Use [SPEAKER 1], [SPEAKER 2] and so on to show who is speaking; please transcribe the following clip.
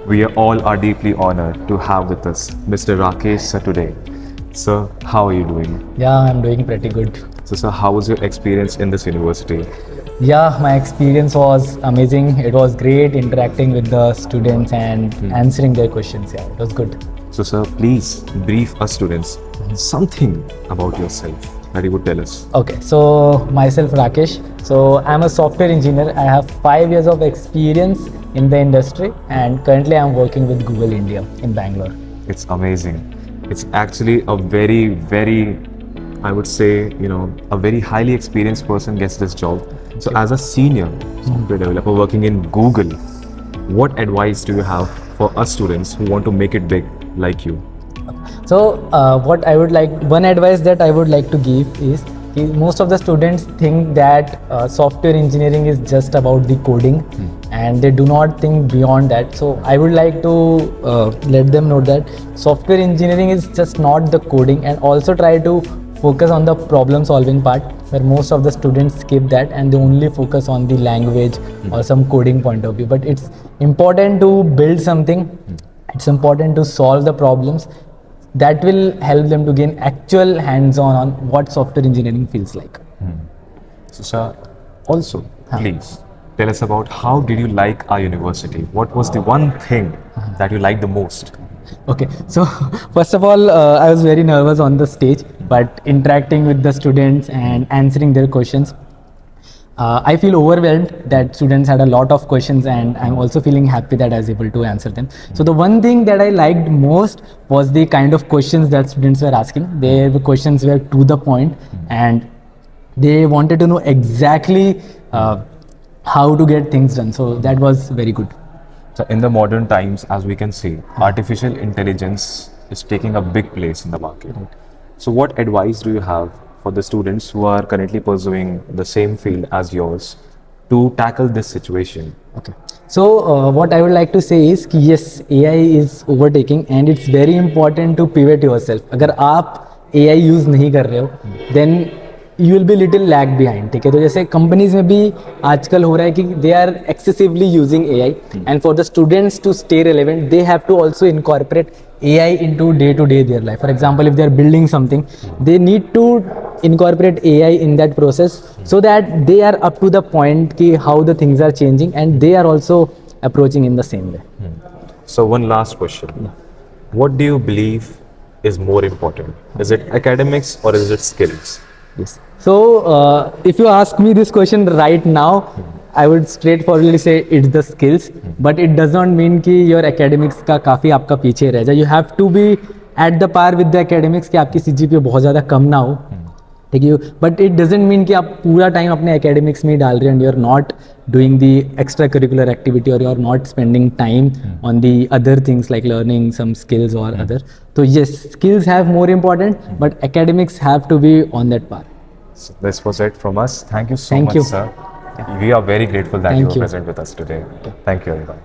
[SPEAKER 1] We are deeply honored to have with us Mr. Rakesh sir today. Sir, how are you doing?
[SPEAKER 2] Yeah, I'm doing pretty good.
[SPEAKER 1] So, sir, how was your experience in this university?
[SPEAKER 2] Yeah, my experience was amazing. It was great interacting with the students and answering their questions. Yeah, it was good.
[SPEAKER 1] So, sir, please brief us students something about yourself that you would tell us.
[SPEAKER 2] Okay, so myself Rakesh. So I'm a software engineer. I have 5 years of experience in the industry and currently I'm working with Google India in Bangalore.
[SPEAKER 1] It's amazing. It's actually a very, I would say, a very highly experienced person gets this job. So, as a senior software developer working in Google, what advice do you have for us students who want to make it big like you?
[SPEAKER 2] So one advice that I would like to give is most of the students think that software engineering is just about the coding and they do not think beyond that. So I would like to let them know that software engineering is just not the coding, and also try to focus on the problem solving part, where most of the students skip that and they only focus on the language or some coding point of view. But it's important to build something. It's important to solve the problems that will help them to gain actual hands-on on what software engineering feels like.
[SPEAKER 1] So, sir, also, please tell us about how did you like our university? What was the one thing that you liked the most?
[SPEAKER 2] Okay, so first of all, I was very nervous on the stage, but interacting with the students and answering their questions, I feel overwhelmed that students had a lot of questions, and I'm also feeling happy that I was able to answer them. So the one thing that I liked most was the kind of questions that students were asking. Their questions were to the point and they wanted to know exactly how to get things done. So that was very good.
[SPEAKER 1] So, in the modern times, as we can see, artificial intelligence is taking a big place in the market. So, what advice do you have for the students who are currently pursuing the same field as yours to tackle this situation?
[SPEAKER 2] Okay. So what I would like to say is कि yes, AI is overtaking and it's very important to pivot yourself. अगर आप AI use नहीं कर रहे हो, then you will be little lag behind. ठीक है, तो जैसे companies में भी आजकल हो रहा है कि they are excessively using AI, and for the students to stay relevant, they have to also incorporate AI into day-to-day their life. For example, if they are building something, they need to incorporate AI in that process so that they are up to the point ki how the things are changing and they are also approaching in the same way.
[SPEAKER 1] So, one last question. What do you believe is more important? Is it academics or is it skills?
[SPEAKER 2] Yes. So, if you ask me this question right now, I would straightforwardly say it's the skills, but it does not mean कि your academics का काफ़ी आपका पीछे रह जाए. You have to be at the par with the academics कि आपकी CGPA बहुत ज़्यादा कम ना हो. ठीक है, but it doesn't mean कि आप पूरा टाइम अपने academics में ही डाल रहे हैं and you're not doing the extracurricular activity or you're not spending time on the other things like learning some skills or other. So yes, skills have more important, but academics have to be on that par.
[SPEAKER 1] So this was it from us. Thank you so much, sir. We are very grateful that you were present with us today. Thank you, everyone.